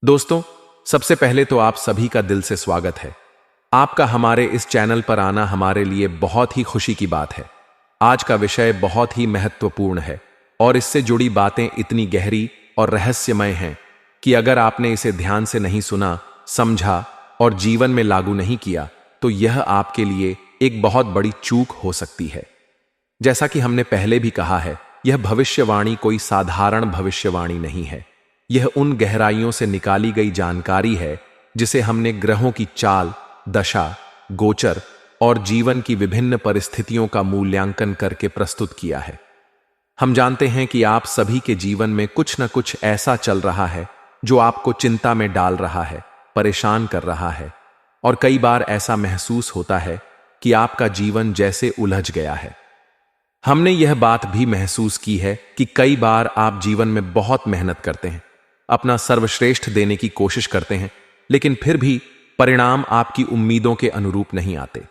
दोस्तों, सबसे पहले तो आप सभी का दिल से स्वागत है। आपका हमारे इस चैनल पर आना हमारे लिए बहुत ही खुशी की बात है। आज का विषय बहुत ही महत्वपूर्ण है और इससे जुड़ी बातें इतनी गहरी और रहस्यमय हैं कि अगर आपने इसे ध्यान से नहीं सुना, समझा और जीवन में लागू नहीं किया तो यह आपके लिए एक बहुत बड़ी चूक हो सकती है। जैसा कि हमने पहले भी कहा है, यह भविष्यवाणी कोई साधारण भविष्यवाणी नहीं है। यह उन गहराइयों से निकाली गई जानकारी है जिसे हमने ग्रहों की चाल, दशा, गोचर और जीवन की विभिन्न परिस्थितियों का मूल्यांकन करके प्रस्तुत किया है। हम जानते हैं कि आप सभी के जीवन में कुछ न कुछ ऐसा चल रहा है जो आपको चिंता में डाल रहा है, परेशान कर रहा है और कई बार ऐसा महसूस होता है कि आपका जीवन जैसे उलझ गया है। हमने यह बात भी महसूस की है कि कई बार आप जीवन में बहुत मेहनत करते हैं, अपना सर्वश्रेष्ठ देने की कोशिश करते हैं, लेकिन फिर भी परिणाम आपकी उम्मीदों के अनुरूप नहीं आते।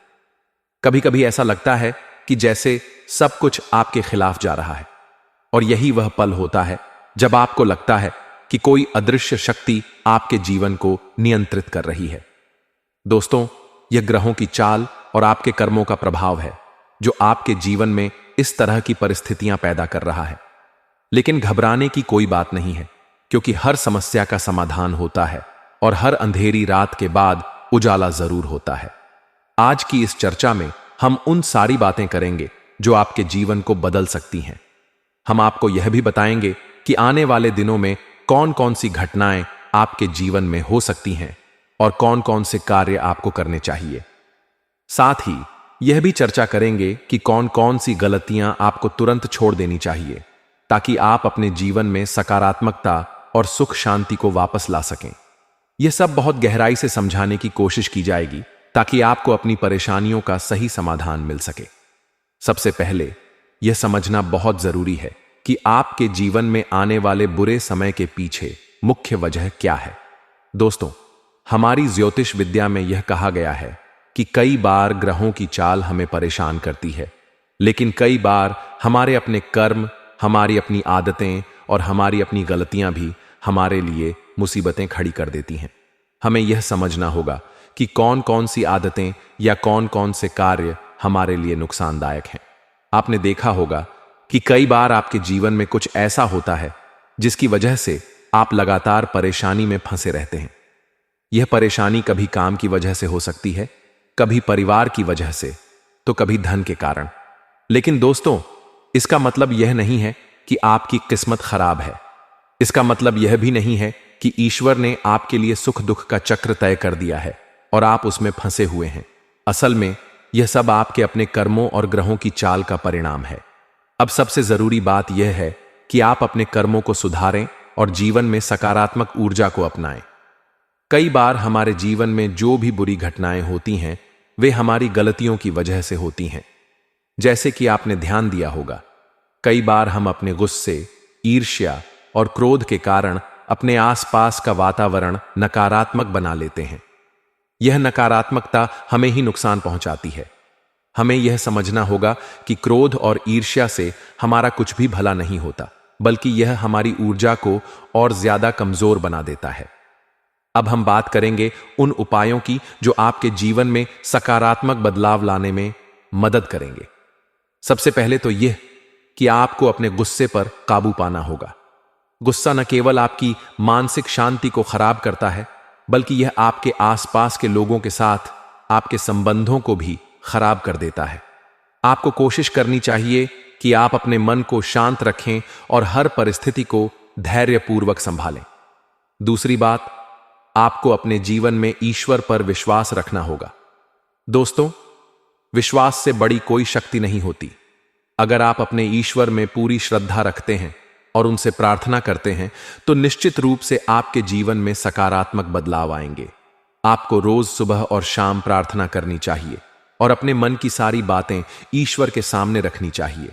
कभी कभी ऐसा लगता है कि जैसे सब कुछ आपके खिलाफ जा रहा है और यही वह पल होता है जब आपको लगता है कि कोई अदृश्य शक्ति आपके जीवन को नियंत्रित कर रही है। दोस्तों, यह ग्रहों की चाल और आपके कर्मों का प्रभाव है जो आपके जीवन में इस तरह की परिस्थितियां पैदा कर रहा है। लेकिन घबराने की कोई बात नहीं है, क्योंकि हर समस्या का समाधान होता है और हर अंधेरी रात के बाद उजाला जरूर होता है। आज की इस चर्चा में हम उन सारी बातें करेंगे जो आपके जीवन को बदल सकती हैं। हम आपको यह भी बताएंगे कि आने वाले दिनों में कौन कौन सी घटनाएं आपके जीवन में हो सकती हैं और कौन कौन से कार्य आपको करने चाहिए। साथ ही यह भी चर्चा करेंगे कि कौन कौन सी गलतियां आपको तुरंत छोड़ देनी चाहिए ताकि आप अपने जीवन में सकारात्मकता और सुख शांति को वापस ला सकें। यह सब बहुत गहराई से समझाने की कोशिश की जाएगी ताकि आपको अपनी परेशानियों का सही समाधान मिल सके। सबसे पहले यह समझना बहुत जरूरी है कि आपके जीवन में आने वाले बुरे समय के पीछे मुख्य वजह क्या है। दोस्तों, हमारी ज्योतिष विद्या में यह कहा गया है कि कई बार ग्रहों की चाल हमें परेशान करती है, लेकिन कई बार हमारे अपने कर्म, हमारी अपनी आदतें और हमारी अपनी गलतियां भी हमारे लिए मुसीबतें खड़ी कर देती हैं। हमें यह समझना होगा कि कौन कौन सी आदतें या कौन कौन से कार्य हमारे लिए नुकसानदायक हैं। आपने देखा होगा कि कई बार आपके जीवन में कुछ ऐसा होता है जिसकी वजह से आप लगातार परेशानी में फंसे रहते हैं। यह परेशानी कभी काम की वजह से हो सकती है, कभी परिवार की वजह से, तो कभी धन के कारण। लेकिन दोस्तों, इसका मतलब यह नहीं है कि आपकी किस्मत खराब है। इसका मतलब यह भी नहीं है कि ईश्वर ने आपके लिए सुख दुख का चक्र तय कर दिया है और आप उसमें फंसे हुए हैं। असल में यह सब आपके अपने कर्मों और ग्रहों की चाल का परिणाम है। अब सबसे जरूरी बात यह है कि आप अपने कर्मों को सुधारें और जीवन में सकारात्मक ऊर्जा को अपनाएं। कई बार हमारे जीवन में जो भी बुरी घटनाएं होती हैं वे हमारी गलतियों की वजह से होती हैं। जैसे कि आपने ध्यान दिया होगा, कई बार हम अपने गुस्से, ईर्ष्या और क्रोध के कारण अपने आसपास का वातावरण नकारात्मक बना लेते हैं। यह नकारात्मकता हमें ही नुकसान पहुंचाती है। हमें यह समझना होगा कि क्रोध और ईर्ष्या से हमारा कुछ भी भला नहीं होता, बल्कि यह हमारी ऊर्जा को और ज्यादा कमजोर बना देता है। अब हम बात करेंगे उन उपायों की जो आपके जीवन में सकारात्मक बदलाव लाने में मदद करेंगे। सबसे पहले तो यह कि आपको अपने गुस्से पर काबू पाना होगा। गुस्सा न केवल आपकी मानसिक शांति को खराब करता है, बल्कि यह आपके आसपास के लोगों के साथ आपके संबंधों को भी खराब कर देता है। आपको कोशिश करनी चाहिए कि आप अपने मन को शांत रखें और हर परिस्थिति को धैर्यपूर्वक संभालें। दूसरी बात, आपको अपने जीवन में ईश्वर पर विश्वास रखना होगा। दोस्तों, विश्वास से बड़ी कोई शक्ति नहीं होती। अगर आप अपने ईश्वर में पूरी श्रद्धा रखते हैं और उनसे प्रार्थना करते हैं तो निश्चित रूप से आपके जीवन में सकारात्मक बदलाव आएंगे। आपको रोज सुबह और शाम प्रार्थना करनी चाहिए और अपने मन की सारी बातें ईश्वर के सामने रखनी चाहिए।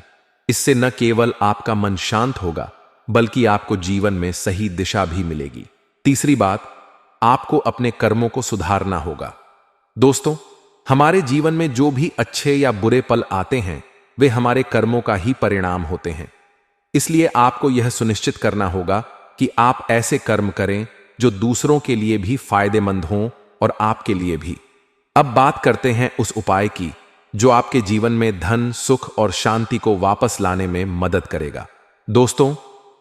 इससे न केवल आपका मन शांत होगा, बल्कि आपको जीवन में सही दिशा भी मिलेगी। तीसरी बात, आपको अपने कर्मों को सुधारना होगा। दोस्तों, हमारे जीवन में जो भी अच्छे या बुरे पल आते हैं वे हमारे कर्मों का ही परिणाम होते हैं। इसलिए आपको यह सुनिश्चित करना होगा कि आप ऐसे कर्म करें जो दूसरों के लिए भी फायदेमंद हों और आपके लिए भी। अब बात करते हैं उस उपाय की जो आपके जीवन में धन, सुख और शांति को वापस लाने में मदद करेगा। दोस्तों,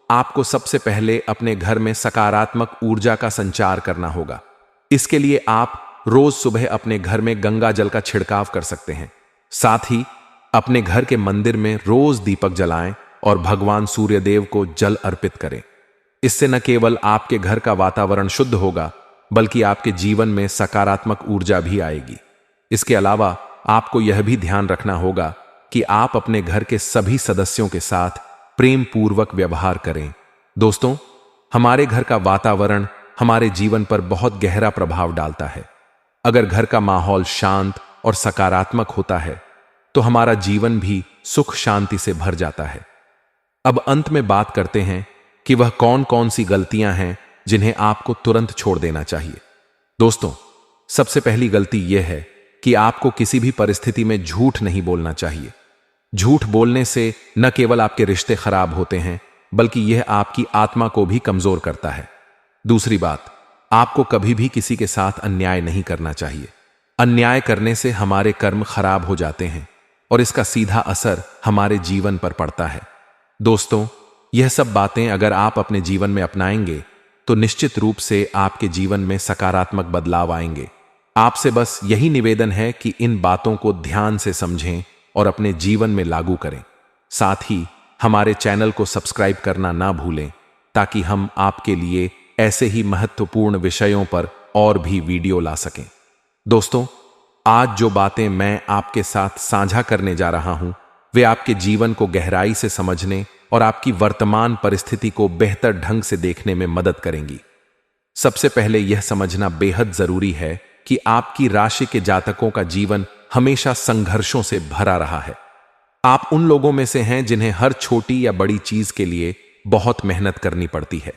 आपको सबसे पहले अपने घर में सकारात्मक ऊर्जा का संचार करना होगा। इसके लिए आप रोज सुबह अपने घर में गंगा जल का छिड़काव कर सकते हैं। साथ ही अपने घर के मंदिर में रोज दीपक जलाएं और भगवान सूर्यदेव को जल अर्पित करें। इससे न केवल आपके घर का वातावरण शुद्ध होगा, बल्कि आपके जीवन में सकारात्मक ऊर्जा भी आएगी। इसके अलावा आपको यह भी ध्यान रखना होगा कि आप अपने घर के सभी सदस्यों के साथ प्रेम पूर्वक व्यवहार करें। दोस्तों, हमारे घर का वातावरण हमारे जीवन पर बहुत गहरा प्रभाव डालता है। अगर घर का माहौल शांत और सकारात्मक होता है तो हमारा जीवन भी सुख शांति से भर जाता है। अब अंत में बात करते हैं कि वह कौन कौन सी गलतियां हैं जिन्हें आपको तुरंत छोड़ देना चाहिए। दोस्तों, सबसे पहली गलती यह है कि आपको किसी भी परिस्थिति में झूठ नहीं बोलना चाहिए। झूठ बोलने से न केवल आपके रिश्ते खराब होते हैं, बल्कि यह आपकी आत्मा को भी कमजोर करता है। दूसरी बात, आपको कभी भी किसी के साथ अन्याय नहीं करना चाहिए। अन्याय करने से हमारे कर्म खराब हो जाते हैं और इसका सीधा असर हमारे जीवन पर पड़ता है। दोस्तों, यह सब बातें अगर आप अपने जीवन में अपनाएंगे तो निश्चित रूप से आपके जीवन में सकारात्मक बदलाव आएंगे। आपसे बस यही निवेदन है कि इन बातों को ध्यान से समझें और अपने जीवन में लागू करें। साथ ही हमारे चैनल को सब्सक्राइब करना ना भूलें, ताकि हम आपके लिए ऐसे ही महत्वपूर्ण विषयों पर और भी वीडियो ला सकें। दोस्तों, आज जो बातें मैं आपके साथ साझा करने जा रहा हूं, वे आपके जीवन को गहराई से समझने और आपकी वर्तमान परिस्थिति को बेहतर ढंग से देखने में मदद करेंगी। सबसे पहले यह समझना बेहद जरूरी है कि आपकी राशि के जातकों का जीवन हमेशा संघर्षों से भरा रहा है। आप उन लोगों में से हैं जिन्हें हर छोटी या बड़ी चीज के लिए बहुत मेहनत करनी पड़ती है।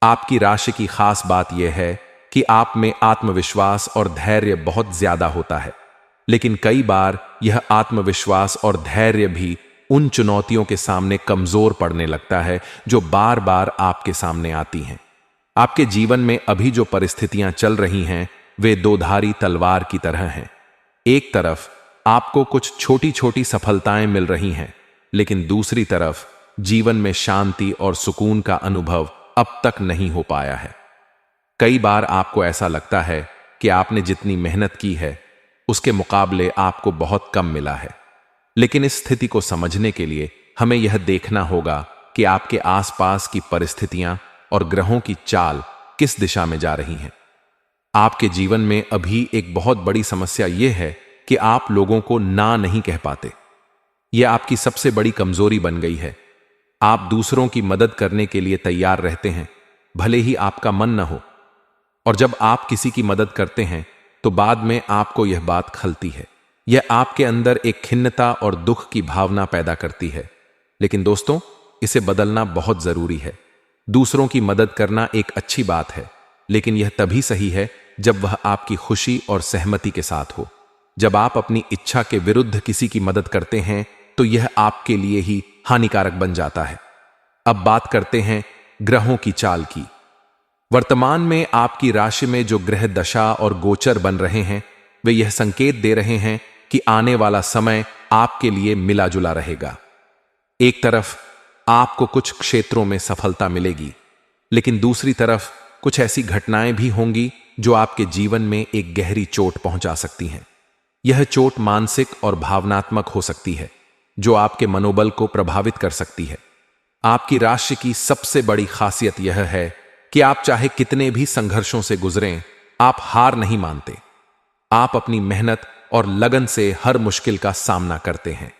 आपकी राशि की खास बात यह है कि आप में आत्मविश्वास और धैर्य बहुत ज्यादा होता है, लेकिन कई बार यह आत्मविश्वास और धैर्य भी उन चुनौतियों के सामने कमजोर पड़ने लगता है जो बार बार आपके सामने आती हैं। आपके जीवन में अभी जो परिस्थितियां चल रही हैं, वे दोधारी तलवार की तरह हैं। एक तरफ आपको कुछ छोटी छोटी सफलताएं मिल रही हैं, लेकिन दूसरी तरफ जीवन में शांति और सुकून का अनुभव अब तक नहीं हो पाया है। कई बार आपको ऐसा लगता है कि आपने जितनी मेहनत की है उसके मुकाबले आपको बहुत कम मिला है। लेकिन इस स्थिति को समझने के लिए हमें यह देखना होगा कि आपके आसपास की परिस्थितियां और ग्रहों की चाल किस दिशा में जा रही हैं। आपके जीवन में अभी एक बहुत बड़ी समस्या यह है कि आप लोगों को ना नहीं कह पाते। यह आपकी सबसे बड़ी कमजोरी बन गई है। आप दूसरों की मदद करने के लिए तैयार रहते हैं, भले ही आपका मन न हो, और जब आप किसी की मदद करते हैं तो बाद में आपको यह बात खलती है। यह आपके अंदर एक खिन्नता और दुख की भावना पैदा करती है। लेकिन दोस्तों, इसे बदलना बहुत जरूरी है। दूसरों की मदद करना एक अच्छी बात है, लेकिन यह तभी सही है जब वह आपकी खुशी और सहमति के साथ हो। जब आप अपनी इच्छा के विरुद्ध किसी की मदद करते हैं तो यह आपके लिए ही हानिकारक बन जाता है। अब बात करते हैं ग्रहों की चाल की। वर्तमान में आपकी राशि में जो ग्रह दशा और गोचर बन रहे हैं, वे यह संकेत दे रहे हैं कि आने वाला समय आपके लिए मिला जुला रहेगा। एक तरफ आपको कुछ क्षेत्रों में सफलता मिलेगी, लेकिन दूसरी तरफ कुछ ऐसी घटनाएं भी होंगी जो आपके जीवन में एक गहरी चोट पहुंचा सकती हैं। यह चोट मानसिक और भावनात्मक हो सकती है, जो आपके मनोबल को प्रभावित कर सकती है। आपकी राशि की सबसे बड़ी खासियत यह है कि आप चाहे कितने भी संघर्षों से गुजरें, आप हार नहीं मानते। आप अपनी मेहनत और लगन से हर मुश्किल का सामना करते हैं।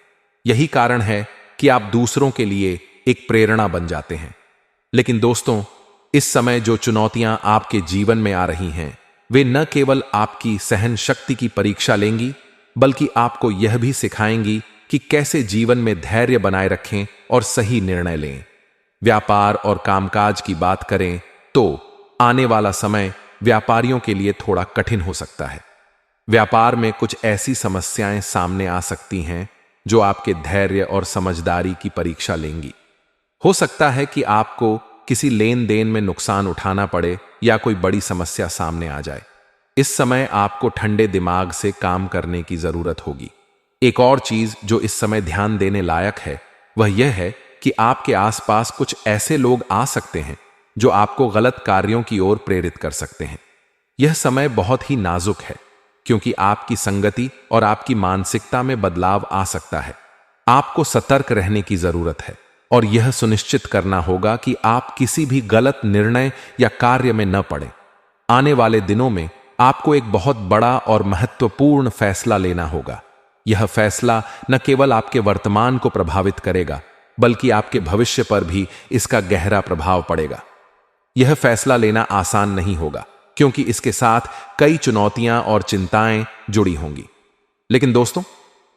यही कारण है कि आप दूसरों के लिए एक प्रेरणा बन जाते हैं। लेकिन दोस्तों, इस समय जो चुनौतियां आपके जीवन में आ रही हैं, वे न केवल आपकी सहन शक्ति की परीक्षा लेंगी, बल्कि आपको यह भी सिखाएंगी कि कैसे जीवन में धैर्य बनाए रखें और सही निर्णय लें। व्यापार और कामकाज की बात करें तो आने वाला समय व्यापारियों के लिए थोड़ा कठिन हो सकता है। व्यापार में कुछ ऐसी समस्याएं सामने आ सकती हैं जो आपके धैर्य और समझदारी की परीक्षा लेंगी। हो सकता है कि आपको किसी लेन देन में नुकसान उठाना पड़े या कोई बड़ी समस्या सामने आ जाए। इस समय आपको ठंडे दिमाग से काम करने की जरूरत होगी। एक और चीज जो इस समय ध्यान देने लायक है वह यह है कि आपके आसपास कुछ ऐसे लोग आ सकते हैं जो आपको गलत कार्यों की ओर प्रेरित कर सकते हैं। यह समय बहुत ही नाजुक है क्योंकि आपकी संगति और आपकी मानसिकता में बदलाव आ सकता है। आपको सतर्क रहने की जरूरत है और यह सुनिश्चित करना होगा कि आप किसी भी गलत निर्णय या कार्य में न पड़ें। आने वाले दिनों में आपको एक बहुत बड़ा और महत्वपूर्ण फैसला लेना होगा। यह फैसला न केवल आपके वर्तमान को प्रभावित करेगा बल्कि आपके भविष्य पर भी इसका गहरा प्रभाव पड़ेगा। यह फैसला लेना आसान नहीं होगा क्योंकि इसके साथ कई चुनौतियां और चिंताएं जुड़ी होंगी। लेकिन दोस्तों,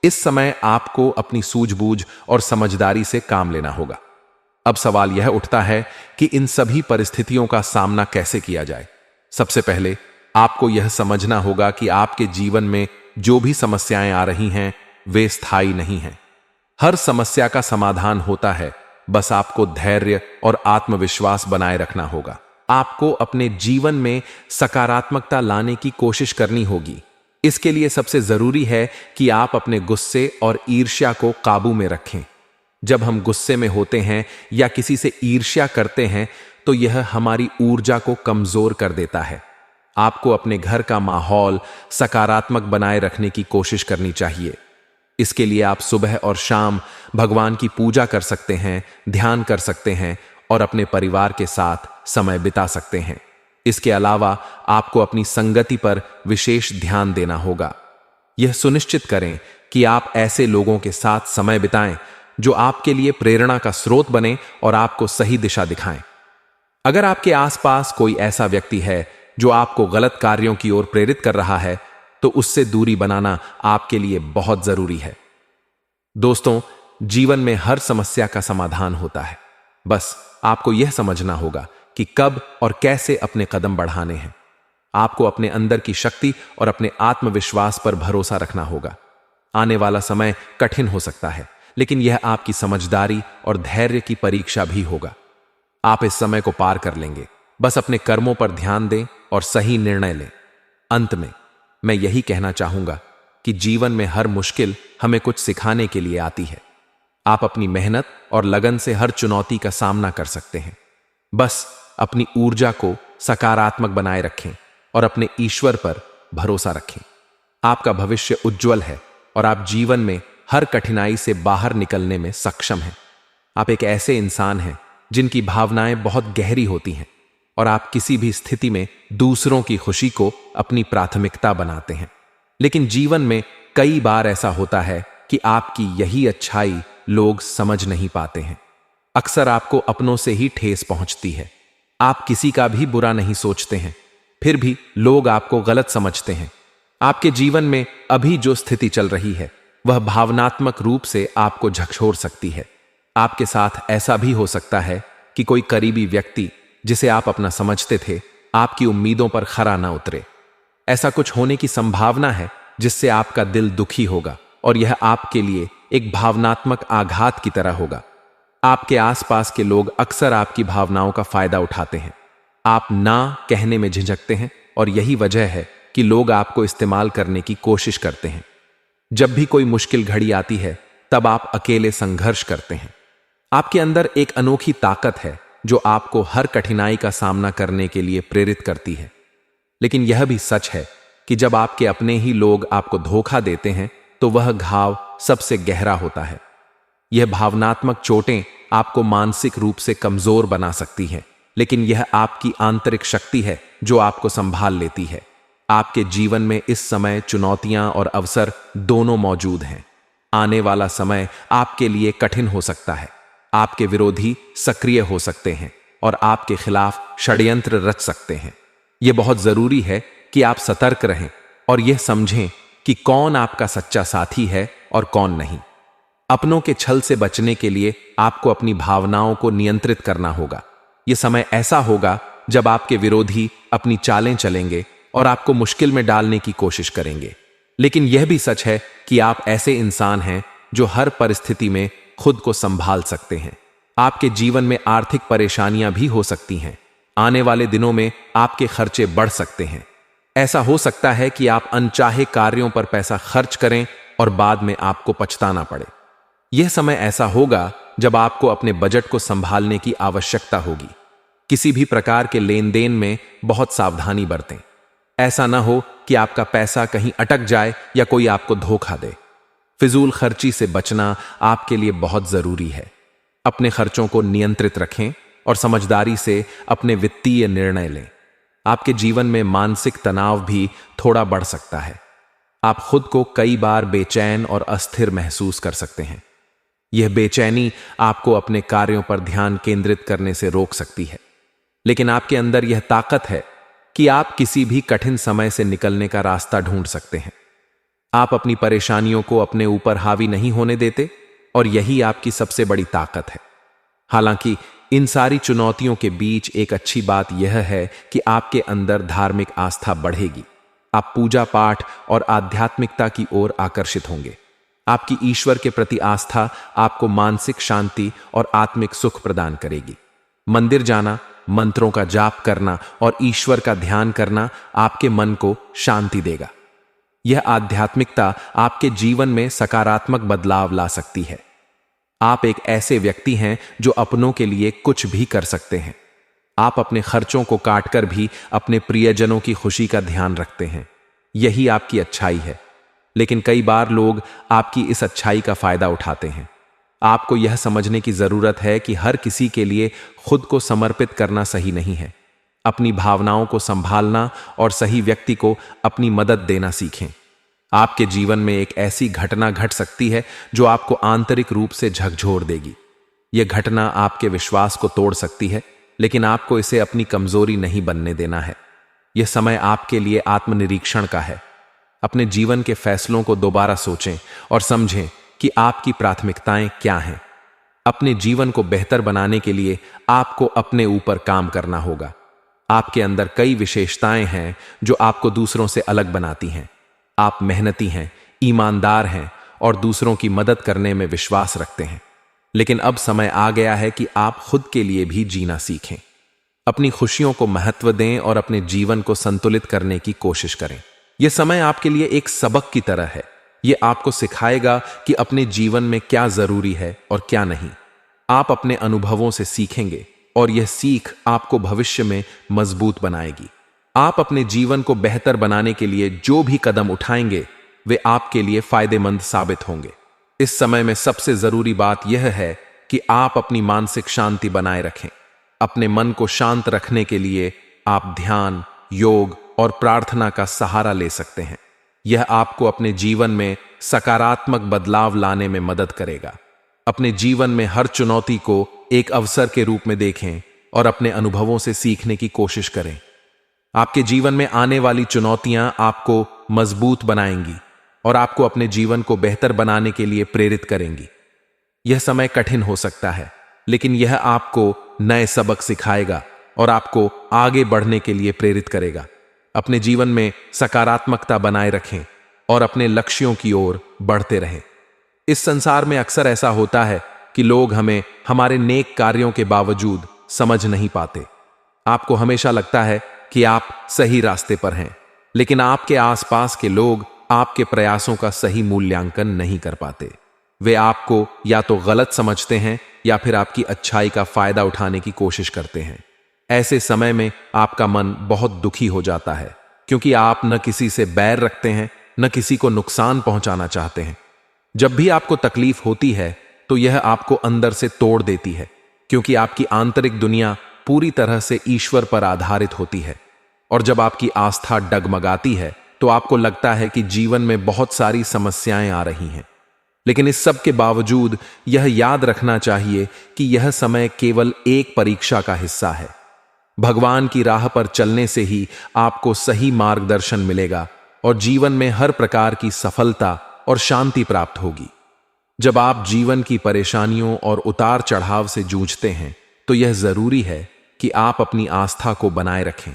इस समय आपको अपनी सूझबूझ और समझदारी से काम लेना होगा। अब सवाल यह उठता है कि इन सभी परिस्थितियों का सामना कैसे किया जाए। सबसे पहले आपको यह समझना होगा कि आपके जीवन में जो भी समस्याएं आ रही हैं वे स्थायी नहीं हैं। हर समस्या का समाधान होता है, बस आपको धैर्य और आत्मविश्वास बनाए रखना होगा। आपको अपने जीवन में सकारात्मकता लाने की कोशिश करनी होगी। इसके लिए सबसे जरूरी है कि आप अपने गुस्से और ईर्ष्या को काबू में रखें। जब हम गुस्से में होते हैं या किसी से ईर्ष्या करते हैं तो यह हमारी ऊर्जा को कमजोर कर देता है। आपको अपने घर का माहौल सकारात्मक बनाए रखने की कोशिश करनी चाहिए। इसके लिए आप सुबह और शाम भगवान की पूजा कर सकते हैं, ध्यान कर सकते हैं और अपने परिवार के साथ समय बिता सकते हैं। इसके अलावा आपको अपनी संगति पर विशेष ध्यान देना होगा। यह सुनिश्चित करें कि आप ऐसे लोगों के साथ समय बिताएं जो आपके लिए प्रेरणा का स्रोत बने और आपको सही दिशा दिखाएं। अगर आपके आसपास कोई ऐसा व्यक्ति है जो आपको गलत कार्यों की ओर प्रेरित कर रहा है तो उससे दूरी बनाना आपके लिए बहुत जरूरी है। दोस्तों, जीवन में हर समस्या का समाधान होता है, बस आपको यह समझना होगा कि कब और कैसे अपने कदम बढ़ाने हैं। आपको अपने अंदर की शक्ति और अपने आत्मविश्वास पर भरोसा रखना होगा। आने वाला समय कठिन हो सकता है, लेकिन यह आपकी समझदारी और धैर्य की परीक्षा भी होगा। आप इस समय को पार कर लेंगे। बस अपने कर्मों पर ध्यान दें और सही निर्णय लें। अंत में मैं यही कहना चाहूंगा कि जीवन में हर मुश्किल हमें कुछ सिखाने के लिए आती है। आप अपनी मेहनत और लगन से हर चुनौती का सामना कर सकते हैं। बस अपनी ऊर्जा को सकारात्मक बनाए रखें और अपने ईश्वर पर भरोसा रखें। आपका भविष्य उज्जवल है और आप जीवन में हर कठिनाई से बाहर निकलने में सक्षम हैं। आप एक ऐसे इंसान हैं जिनकी भावनाएं बहुत गहरी होती हैं और आप किसी भी स्थिति में दूसरों की खुशी को अपनी प्राथमिकता बनाते हैं। लेकिन जीवन में कई बार ऐसा होता है कि आपकी यही अच्छाई लोग समझ नहीं पाते हैं। अक्सर आपको अपनों से ही ठेस पहुंचती है। आप किसी का भी बुरा नहीं सोचते हैं, फिर भी लोग आपको गलत समझते हैं। आपके जीवन में अभी जो स्थिति चल रही है वह भावनात्मक रूप से आपको झकझोर सकती है। आपके साथ ऐसा भी हो सकता है कि कोई करीबी व्यक्ति जिसे आप अपना समझते थे आपकी उम्मीदों पर खरा ना उतरे। ऐसा कुछ होने की संभावना है जिससे आपका दिल दुखी होगा और यह आपके लिए एक भावनात्मक आघात की तरह होगा। आपके आसपास के लोग अक्सर आपकी भावनाओं का फायदा उठाते हैं। आप ना कहने में झिझकते हैं और यही वजह है कि लोग आपको इस्तेमाल करने की कोशिश करते हैं। जब भी कोई मुश्किल घड़ी आती है तब आप अकेले संघर्ष करते हैं। आपके अंदर एक अनोखी ताकत है जो आपको हर कठिनाई का सामना करने के लिए प्रेरित करती है। लेकिन यह भी सच है कि जब आपके अपने ही लोग आपको धोखा देते हैं तो वह घाव सबसे गहरा होता है। यह भावनात्मक चोटें आपको मानसिक रूप से कमजोर बना सकती हैं, लेकिन यह आपकी आंतरिक शक्ति है जो आपको संभाल लेती है। आपके जीवन में इस समय चुनौतियां और अवसर दोनों मौजूद हैं। आने वाला समय आपके लिए कठिन हो सकता है। आपके विरोधी सक्रिय हो सकते हैं और आपके खिलाफ षड्यंत्र रच सकते हैं। यह बहुत जरूरी है कि आप सतर्क रहें और यह समझें कि कौन आपका सच्चा साथी है और कौन नहीं। अपनों के छल से बचने के लिए आपको अपनी भावनाओं को नियंत्रित करना होगा। यह समय ऐसा होगा जब आपके विरोधी अपनी चालें चलेंगे और आपको मुश्किल में डालने की कोशिश करेंगे। लेकिन यह भी सच है कि आप ऐसे इंसान हैं जो हर परिस्थिति में खुद को संभाल सकते हैं। आपके जीवन में आर्थिक परेशानियां भी हो सकती हैं। आने वाले दिनों में आपके खर्चे बढ़ सकते हैं। ऐसा हो सकता है कि आप अनचाहे कार्यों पर पैसा खर्च करें और बाद में आपको पछताना पड़े। यह समय ऐसा होगा जब आपको अपने बजट को संभालने की आवश्यकता होगी। किसी भी प्रकार के लेन देन में बहुत सावधानी बरतें। ऐसा न हो कि आपका पैसा कहीं अटक जाए या कोई आपको धोखा दे। फिजूल खर्ची से बचना आपके लिए बहुत जरूरी है। अपने खर्चों को नियंत्रित रखें और समझदारी से अपने वित्तीय निर्णय लें। आपके जीवन में मानसिक तनाव भी थोड़ा बढ़ सकता है। आप खुद को कई बार बेचैन और अस्थिर महसूस कर सकते हैं। यह बेचैनी आपको अपने कार्यों पर ध्यान केंद्रित करने से रोक सकती है, लेकिन आपके अंदर यह ताकत है कि आप किसी भी कठिन समय से निकलने का रास्ता ढूंढ सकते हैं। आप अपनी परेशानियों को अपने ऊपर हावी नहीं होने देते और यही आपकी सबसे बड़ी ताकत है। हालांकि इन सारी चुनौतियों के बीच एक अच्छी बात यह है कि आपके अंदर धार्मिक आस्था बढ़ेगी। आप पूजा पाठ और आध्यात्मिकता की ओर आकर्षित होंगे। आपकी ईश्वर के प्रति आस्था आपको मानसिक शांति और आत्मिक सुख प्रदान करेगी। मंदिर जाना, मंत्रों का जाप करना और ईश्वर का ध्यान करना आपके मन को शांति देगा। यह आध्यात्मिकता आपके जीवन में सकारात्मक बदलाव ला सकती है। आप एक ऐसे व्यक्ति हैं जो अपनों के लिए कुछ भी कर सकते हैं। आप अपने खर्चों को काटकर भी अपने प्रियजनों की खुशी का ध्यान रखते हैं। यही आपकी अच्छाई है, लेकिन कई बार लोग आपकी इस अच्छाई का फायदा उठाते हैं। आपको यह समझने की जरूरत है कि हर किसी के लिए खुद को समर्पित करना सही नहीं है। अपनी भावनाओं को संभालना और सही व्यक्ति को अपनी मदद देना सीखें। आपके जीवन में एक ऐसी घटना घट सकती है जो आपको आंतरिक रूप से झकझोर देगी। यह घटना आपके विश्वास को तोड़ सकती है, लेकिन आपको इसे अपनी कमजोरी नहीं बनने देना है। यह समय आपके लिए आत्मनिरीक्षण का है। अपने जीवन के फैसलों को दोबारा सोचें और समझें कि आपकी प्राथमिकताएं क्या हैं। अपने जीवन को बेहतर बनाने के लिए आपको अपने ऊपर काम करना होगा। आपके अंदर कई विशेषताएं हैं जो आपको दूसरों से अलग बनाती हैं। आप मेहनती हैं, ईमानदार हैं और दूसरों की मदद करने में विश्वास रखते हैं। लेकिन अब समय आ गया है कि आप खुद के लिए भी जीना सीखें। अपनी खुशियों को महत्व दें और अपने जीवन को संतुलित करने की कोशिश करें। यह समय आपके लिए एक सबक की तरह है। यह आपको सिखाएगा कि अपने जीवन में क्या जरूरी है और क्या नहीं। आप अपने अनुभवों से सीखेंगे और यह सीख आपको भविष्य में मजबूत बनाएगी। आप अपने जीवन को बेहतर बनाने के लिए जो भी कदम उठाएंगे वे आपके लिए फायदेमंद साबित होंगे। इस समय में सबसे जरूरी बात यह है कि आप अपनी मानसिक शांति बनाए रखें। अपने मन को शांत रखने के लिए आप ध्यान, योग और प्रार्थना का सहारा ले सकते हैं। यह आपको अपने जीवन में सकारात्मक बदलाव लाने में मदद करेगा। अपने जीवन में हर चुनौती को एक अवसर के रूप में देखें और अपने अनुभवों से सीखने की कोशिश करें। आपके जीवन में आने वाली चुनौतियां आपको मजबूत बनाएंगी और आपको अपने जीवन को बेहतर बनाने के लिए प्रेरित करेंगी। यह समय कठिन हो सकता है, लेकिन यह आपको नए सबक सिखाएगा और आपको आगे बढ़ने के लिए प्रेरित करेगा। अपने जीवन में सकारात्मकता बनाए रखें और अपने लक्ष्यों की ओर बढ़ते रहें। इस संसार में अक्सर ऐसा होता है कि लोग हमें हमारे नेक कार्यों के बावजूद समझ नहीं पाते। आपको हमेशा लगता है कि आप सही रास्ते पर हैं, लेकिन आपके आसपास के लोग आपके प्रयासों का सही मूल्यांकन नहीं कर पाते। वे आपको या तो गलत समझते हैं या फिर आपकी अच्छाई का फायदा उठाने की कोशिश करते हैं। ऐसे समय में आपका मन बहुत दुखी हो जाता है, क्योंकि आप न किसी से बैर रखते हैं, न किसी को नुकसान पहुंचाना चाहते हैं। जब भी आपको तकलीफ होती है तो यह आपको अंदर से तोड़ देती है, क्योंकि आपकी आंतरिक दुनिया पूरी तरह से ईश्वर पर आधारित होती है। और जब आपकी आस्था डगमगाती है तो आपको लगता है कि जीवन में बहुत सारी समस्याएं आ रही हैं। लेकिन इस सब के बावजूद यह याद रखना चाहिए कि यह समय केवल एक परीक्षा का हिस्सा है। भगवान की राह पर चलने से ही आपको सही मार्गदर्शन मिलेगा और जीवन में हर प्रकार की सफलता और शांति प्राप्त होगी। जब आप जीवन की परेशानियों और उतार चढ़ाव से जूझते हैं तो यह जरूरी है कि आप अपनी आस्था को बनाए रखें।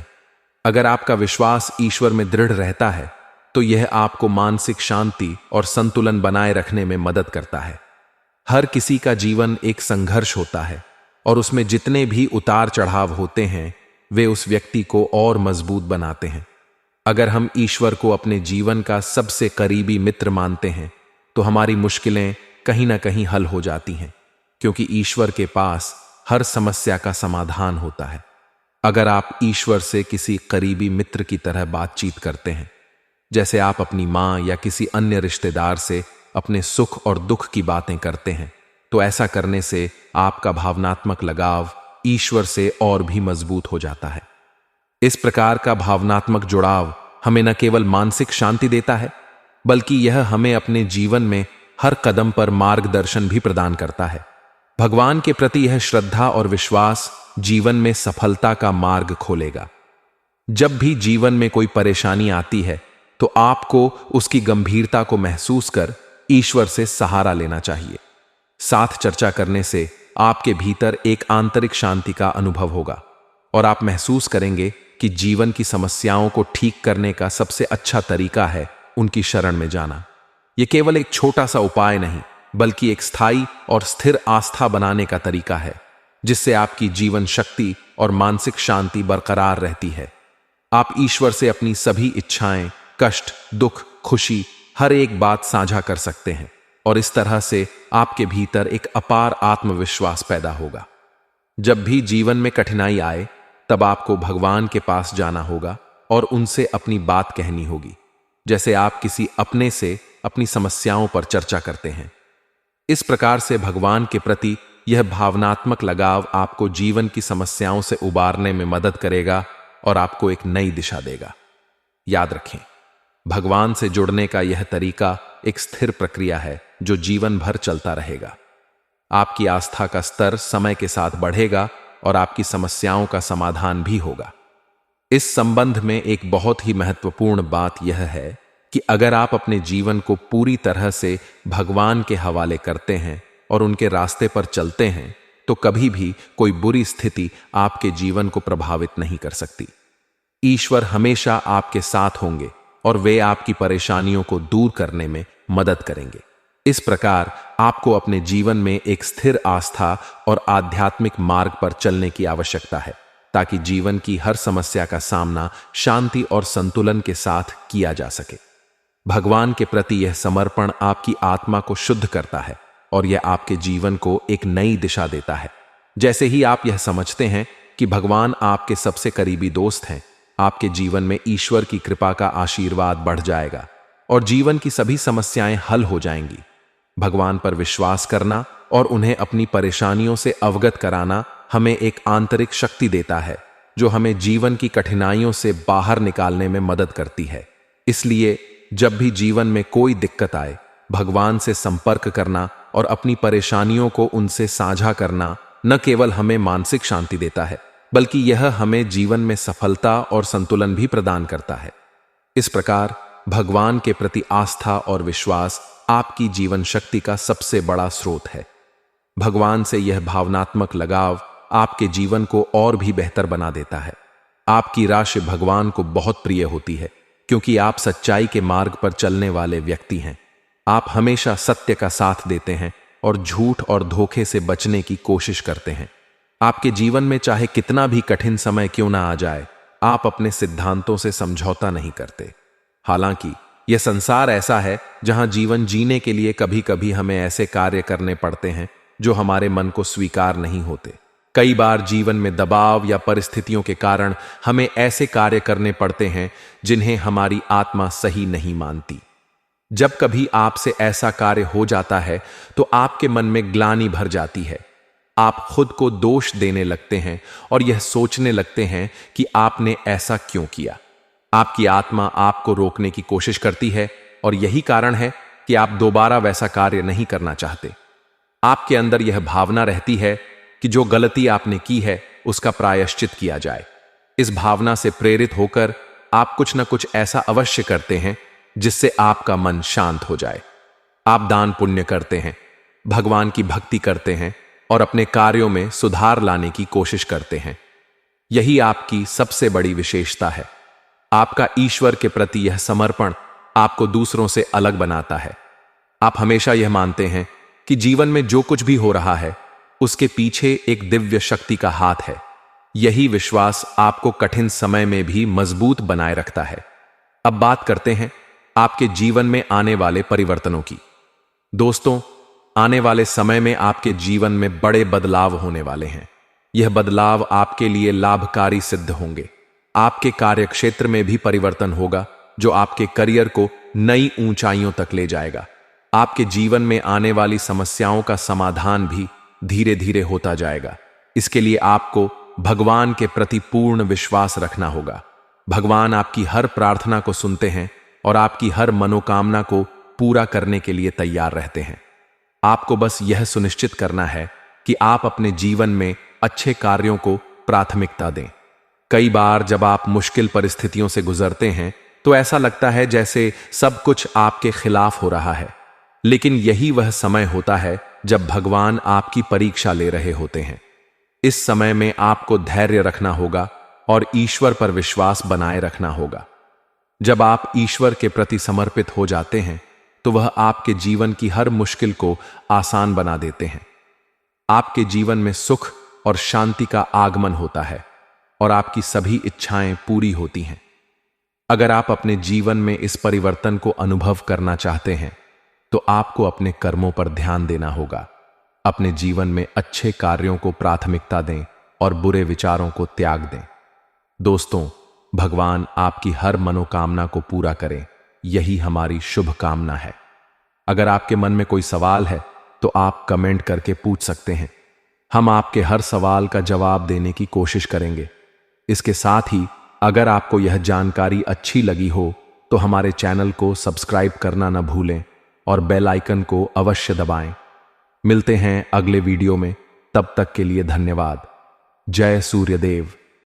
अगर आपका विश्वास ईश्वर में दृढ़ रहता है तो यह आपको मानसिक शांति और संतुलन बनाए रखने में मदद करता है। हर किसी का जीवन एक संघर्ष होता है, और उसमें जितने भी उतार चढ़ाव होते हैं वे उस व्यक्ति को और मजबूत बनाते हैं। अगर हम ईश्वर को अपने जीवन का सबसे करीबी मित्र मानते हैं तो हमारी मुश्किलें कहीं ना कहीं हल हो जाती हैं, क्योंकि ईश्वर के पास हर समस्या का समाधान होता है। अगर आप ईश्वर से किसी करीबी मित्र की तरह बातचीत करते हैं, जैसे आप अपनी मां या किसी अन्य रिश्तेदार से अपने सुख और दुख की बातें करते हैं, तो ऐसा करने से आपका भावनात्मक लगाव ईश्वर से और भी मजबूत हो जाता है। इस प्रकार का भावनात्मक जुड़ाव हमें न केवल मानसिक शांति देता है, बल्कि यह हमें अपने जीवन में हर कदम पर मार्गदर्शन भी प्रदान करता है। भगवान के प्रति यह श्रद्धा और विश्वास जीवन में सफलता का मार्ग खोलेगा। जब भी जीवन में कोई परेशानी आती है तो आपको उसकी गंभीरता को महसूस कर ईश्वर से सहारा लेना चाहिए। साथ चर्चा करने से आपके भीतर एक आंतरिक शांति का अनुभव होगा और आप महसूस करेंगे कि जीवन की समस्याओं को ठीक करने का सबसे अच्छा तरीका है उनकी शरण में जाना। यह केवल एक छोटा सा उपाय नहीं, बल्कि एक स्थायी और स्थिर आस्था बनाने का तरीका है, जिससे आपकी जीवन शक्ति और मानसिक शांति बरकरार रहती है। आप ईश्वर से अपनी सभी इच्छाएं, कष्ट, दुख, खुशी, हर एक बात साझा कर सकते हैं और इस तरह से आपके भीतर एक अपार आत्मविश्वास पैदा होगा। जब भी जीवन में कठिनाई आए तब आपको भगवान के पास जाना होगा और उनसे अपनी बात कहनी होगी, जैसे आप किसी अपने से अपनी समस्याओं पर चर्चा करते हैं। इस प्रकार से भगवान के प्रति यह भावनात्मक लगाव आपको जीवन की समस्याओं से उबारने में मदद करेगा और आपको एक नई दिशा देगा। याद रखें, भगवान से जुड़ने का यह तरीका एक स्थिर प्रक्रिया है जो जीवन भर चलता रहेगा। आपकी आस्था का स्तर समय के साथ बढ़ेगा और आपकी समस्याओं का समाधान भी होगा। इस संबंध में एक बहुत ही महत्वपूर्ण बात यह है कि अगर आप अपने जीवन को पूरी तरह से भगवान के हवाले करते हैं और उनके रास्ते पर चलते हैं, तो कभी भी कोई बुरी स्थिति आपके जीवन को प्रभावित नहीं कर सकती। ईश्वर हमेशा आपके साथ होंगे और वे आपकी परेशानियों को दूर करने में मदद करेंगे। इस प्रकार आपको अपने जीवन में एक स्थिर आस्था और आध्यात्मिक मार्ग पर चलने की आवश्यकता है, ताकि जीवन की हर समस्या का सामना शांति और संतुलन के साथ किया जा सके। भगवान के प्रति यह समर्पण आपकी आत्मा को शुद्ध करता है और यह आपके जीवन को एक नई दिशा देता है। जैसे ही आप यह समझते हैं कि भगवान आपके सबसे करीबी दोस्त हैं, आपके जीवन में ईश्वर की कृपा का आशीर्वाद बढ़ जाएगा और जीवन की सभी समस्याएं हल हो जाएंगी। भगवान पर विश्वास करना और उन्हें अपनी परेशानियों से अवगत कराना हमें एक आंतरिक शक्ति देता है, जो हमें जीवन की कठिनाइयों से बाहर निकालने में मदद करती है। इसलिए जब भी जीवन में कोई दिक्कत आए, भगवान से संपर्क करना और अपनी परेशानियों को उनसे साझा करना न केवल हमें मानसिक शांति देता है, बल्कि यह हमें जीवन में सफलता और संतुलन भी प्रदान करता है। इस प्रकार भगवान के प्रति आस्था और विश्वास आपकी जीवन शक्ति का सबसे बड़ा स्रोत है। भगवान से यह भावनात्मक लगाव आपके जीवन को और भी बेहतर बना देता है। आपकी राशि भगवान को बहुत प्रिय होती है, क्योंकि आप सच्चाई के मार्ग पर चलने वाले व्यक्ति हैं। आप हमेशा सत्य का साथ देते हैं और झूठ और धोखे से बचने की कोशिश करते हैं। आपके जीवन में चाहे कितना भी कठिन समय क्यों ना आ जाए, आप अपने सिद्धांतों से समझौता नहीं करते। हालांकि यह संसार ऐसा है जहां जीवन जीने के लिए कभी कभी हमें ऐसे कार्य करने पड़ते हैं जो हमारे मन को स्वीकार नहीं होते। कई बार जीवन में दबाव या परिस्थितियों के कारण हमें ऐसे कार्य करने पड़ते हैं जिन्हें हमारी आत्मा सही नहीं मानती। जब कभी आपसे ऐसा कार्य हो जाता है तो आपके मन में ग्लानि भर जाती है। आप खुद को दोष देने लगते हैं और यह सोचने लगते हैं कि आपने ऐसा क्यों किया। आपकी आत्मा आपको रोकने की कोशिश करती है और यही कारण है कि आप दोबारा वैसा कार्य नहीं करना चाहते। आपके अंदर यह भावना रहती है कि जो गलती आपने की है उसका प्रायश्चित किया जाए। इस भावना से प्रेरित होकर आप कुछ न कुछ ऐसा अवश्य करते हैं जिससे आपका मन शांत हो जाए। आप दान पुण्य करते हैं, भगवान की भक्ति करते हैं और अपने कार्यों में सुधार लाने की कोशिश करते हैं। यही आपकी सबसे बड़ी विशेषता है। आपका ईश्वर के प्रति यह समर्पण आपको दूसरों से अलग बनाता है। आप हमेशा यह मानते हैं कि जीवन में जो कुछ भी हो रहा है उसके पीछे एक दिव्य शक्ति का हाथ है। यही विश्वास आपको कठिन समय में भी मजबूत बनाए रखता है। अब बात करते हैं आपके जीवन में आने वाले परिवर्तनों की। दोस्तों, आने वाले समय में आपके जीवन में बड़े बदलाव होने वाले हैं। यह बदलाव आपके लिए लाभकारी सिद्ध होंगे। आपके कार्यक्षेत्र में भी परिवर्तन होगा जो आपके करियर को नई ऊंचाइयों तक ले जाएगा। आपके जीवन में आने वाली समस्याओं का समाधान भी धीरे धीरे होता जाएगा। इसके लिए आपको भगवान के प्रति पूर्ण विश्वास रखना होगा। भगवान आपकी हर प्रार्थना को सुनते हैं और आपकी हर मनोकामना को पूरा करने के लिए तैयार रहते हैं। आपको बस यह सुनिश्चित करना है कि आप अपने जीवन में अच्छे कार्यों को प्राथमिकता दें। कई बार जब आप मुश्किल परिस्थितियों से गुजरते हैं तो ऐसा लगता है जैसे सब कुछ आपके खिलाफ हो रहा है, लेकिन यही वह समय होता है जब भगवान आपकी परीक्षा ले रहे होते हैं। इस समय में आपको धैर्य रखना होगा और ईश्वर पर विश्वास बनाए रखना होगा। जब आप ईश्वर के प्रति समर्पित हो जाते हैं तो वह आपके जीवन की हर मुश्किल को आसान बना देते हैं। आपके जीवन में सुख और शांति का आगमन होता है और आपकी सभी इच्छाएं पूरी होती हैं। अगर आप अपने जीवन में इस परिवर्तन को अनुभव करना चाहते हैं तो आपको अपने कर्मों पर ध्यान देना होगा। अपने जीवन में अच्छे कार्यों को प्राथमिकता दें और बुरे विचारों को त्याग दें। दोस्तों, भगवान आपकी हर मनोकामना को पूरा करें, यही हमारी शुभ कामना है। अगर आपके मन में कोई सवाल है तो आप कमेंट करके पूछ सकते हैं। हम आपके हर सवाल का जवाब देने की कोशिश करेंगे। इसके साथ ही अगर आपको यह जानकारी अच्छी लगी हो तो हमारे चैनल को सब्सक्राइब करना न भूलें और बेल आइकन को अवश्य दबाएं। मिलते हैं अगले वीडियो में, तब तक के लिए धन्यवाद। जय सूर्यदेव।